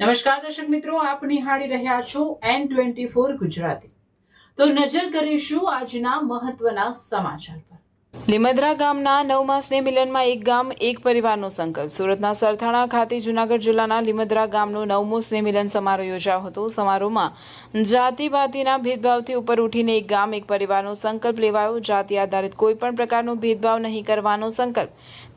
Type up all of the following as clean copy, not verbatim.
નમસ્કાર દર્શક મિત્રો, આપ નિહાળી રહ્યા છો N24 ગુજરાતી। તો નજર કરીશું આજના મહત્વના સમાચાર પર। લીમદ્રા ગામના 9મા સ્નેહ મિલનમાં એક ગામ એક પરિવારનો સંકલ્પ। સુરતના સરથાણા ખાતે જૂનાગઢ જિલ્લાના લીમદ્રા ગામનો 9મો સ્નેહ મિલન સમારોહ યોજાયો હતો। સમારોહમાં જાતિવાદીના ભેદભાવથી ઉપર ઉઠીને એક ગામ એક પરિવારનો સંકલ્પ લેવાયો। જાતિ આધારિત કોઈ પણ પ્રકારનો ભેદભાવ નહીં કરવાનો સંકલ્પ,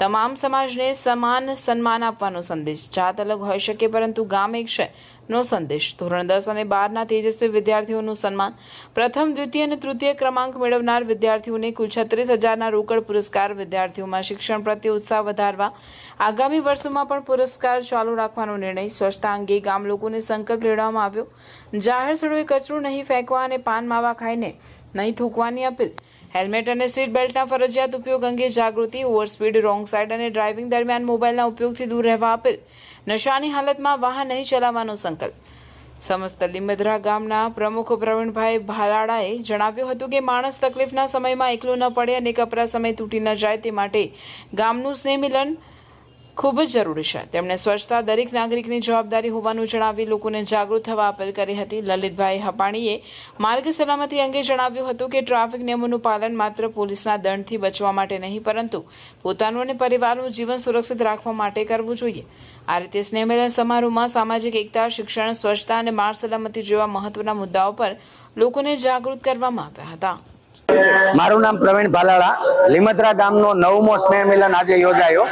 તમામ સમાજને સમાન સન્માન આપવાનો સંદેશ। જાત અલગ હોઈ શકે પરંતુ ગામ એક છે નો સંદેશ। ધોરણ 10 અને 12ના તેજસ્વી વિદ્યાર્થીઓનું સન્માન। પ્રથમ, દ્વિતીય અને તૃતીય ક્રમાંક મેળવનાર વિદ્યાર્થીઓને કુલ 36,000ના રોકડ પુરસ્કાર। વિદ્યાર્થીઓમાં શિક્ષણ પ્રત્યે ઉત્સાહ વધારવા આગામી વર્ષોમાં પણ પુરસ્કાર ચાલુ રાખવાનો નિર્ણય। સ્વચ્છતા અંગે ગામ લોકોને સંકલ્પ લેવડાવવામાં આવ્યો। જાહેર સ્થળોએ કચરો નહીં ફેંકવા અને પાન માવા ખાઈને નહીં થૂકવાની અપીલ। હેલ્મેટ અને સીટ બેલ્ટના ફરજિયાત ઉપયોગ અંગે જાગૃતિ। ઓવરસ્પીડ, રોંગ સાઇડ અને ડ્રાઇવિંગ દરમિયાન મોબાઈલના ઉપયોગથી દૂર રહેવા અપીલ। નશાની હાલતમાં વાહન નહીં ચલાવવાનો સંકલ્પ। સમસ્ત લીમદ્રા ગામના પ્રમુખ પ્રવીણભાઈ ભાલાળાએ જણાવ્યું હતું કે માણસ તકલીફના સમયમાં એકલો ન પડે અને કપરા સમય તૂટી ન જાય તે માટે ગામનું સ્નેહ મિલન ખૂબ જ જરૂરી છે। તેમણે સ્વચ્છતા દરેક નાગરિકની જવાબદારી હોવાનું જણાવી લોકોને જાગૃત થવા અપીલ કરી હતી। લલિતભાઈ હપાણીએ માર્ગ સલામતી અંગે જણાવ્યું હતું કે ટ્રાફિક નિયમોનું પાલન માત્ર પોલીસના દંડથી બચવા માટે નહીં પરંતુ પોતાનું અને પરિવારનું જીવન સુરક્ષિત રાખવા માટે કરવું જોઈએ। આ રીતે સ્નેહ મિલન સમારોહમાં સામાજિક એકતા, શિક્ષણ, સ્વચ્છતા અને માર્ગ સલામતી જેવા મહત્વના મુદ્દાઓ પર લોકોને જાગૃત કરવામાં આવ્યા હતા। મારું નામ પ્રવીણ ભાલાળા। લીમદ્રા ગામનો 9મો સ્નેહ મિલન આજે યોજાયો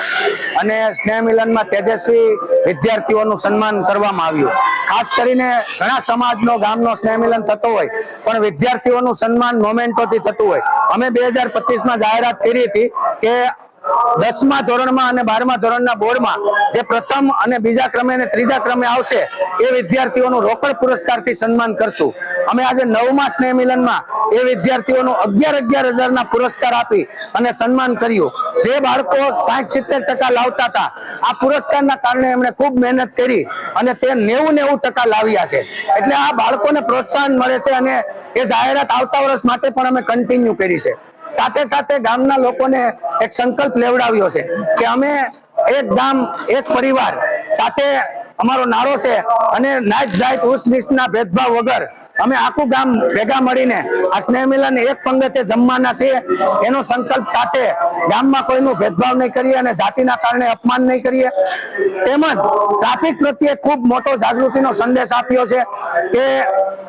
અને સ્નેહ મિલનમાં તેજસ્વી વિદ્યાર્થીઓનું સન્માન કરવામાં આવ્યું। ખાસ કરીને ઘણા સમાજનો ગામનો સ્નેહ મિલન થતો હોય પણ વિદ્યાર્થીઓનું સન્માન મોમેન્ટોથી થતું હોય। અમે 2025માં જાહેરાત કરી હતી કે 10મા ધોરણમાં અને 12મા ધોરણના બોર્ડમાં જે પ્રથમ અને બીજા ક્રમે અને ત્રીજા ક્રમે આવશે એ વિદ્યાર્થીઓનું રોકડ પુરસ્કારથી સન્માન કરશું। અમે આજે 9મા સ્નેહ મિલનમાં એ વિદ્યાર્થીઓનું 11,000ના પુરસ્કાર આપી અને સન્માન કર્યું। જે બાળકો 60-70% લાવતા હતા આ પુરસ્કારના કારણે એમણે ખૂબ મહેનત કરી અને તે 90% લાવ્યા છે। એટલે આ બાળકોને પ્રોત્સાહન મળે છે અને એ જાહેરાત આવતા વર્ષ માટે પણ અમે કન્ટિન્યુ કરી છે। સાથે સાથે ગામના લોકોને એક સંકલ્પ લેવડાવ્યો છે કે અમે એક ગામ એક પરિવાર સાથે અમારો નારો છે અને નાત જાત ઉચ્ચ નીચના ભેદભાવ વગર અમે આખું ગામ ભેગા મળીને આ સ્નેહ મિલન એક પંગતે જમવાના છે એનો સંકલ્પ સાથે ગામમાં કોઈનું ભેદભાવ નહીં કરીએ અને જાતિના કારણે અપમાન નહીં કરીએ। તેમજ ટ્રાફિક પ્રત્યે ખૂબ મોટો જાગૃતિનો સંદેશ આપ્યો છે કે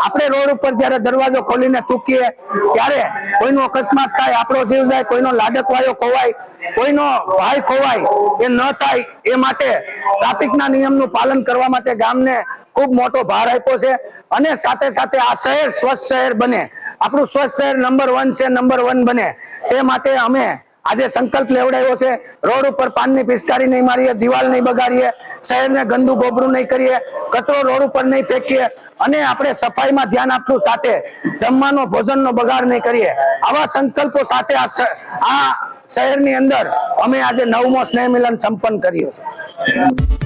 આપણે રોડ ઉપર જ્યારે દરવાજો ખોલીને થૂકીએ ત્યારે કોઈનો અકસ્માત થાય, આપણો જીવ જાય, કોઈનો લાડકવાયો ખોવાય, કોઈનો ભાઈ ખોવાય એ ન થાય એ માટે ટ્રાફિકના નિયમનું પાલન કરવા માટે ગામને ખૂબ મોટો ભાર આપ્યો છે। અને સાથે સાથે આ શહેર સ્વચ્છ શહેર બને, આપણું સ્વચ્છ શહેર નંબર 1 છે, નંબર 1 બને તે માટે અમે આજે સંકલ્પ લેવડાવ્યો છે। રોડ ઉપર પાનની પિચકારી નહીં મારીએ, દિવાલ નહીં બગાડીએ, શહેરને ગંદુ ગોબરું નહીં કરીએ, કચરો રોડ ઉપર નહીં ફેંકીએ અને આપણે સફાઈમાં ધ્યાન આપશું। સાથે જમવાનો ભોજનનો બગાડ નહીં કરીએ। આવા સંકલ્પો સાથે આ શહેરની અંદર અમે આજે 9મો સ્નેહ મિલન સંપન્ન કર્યો છે।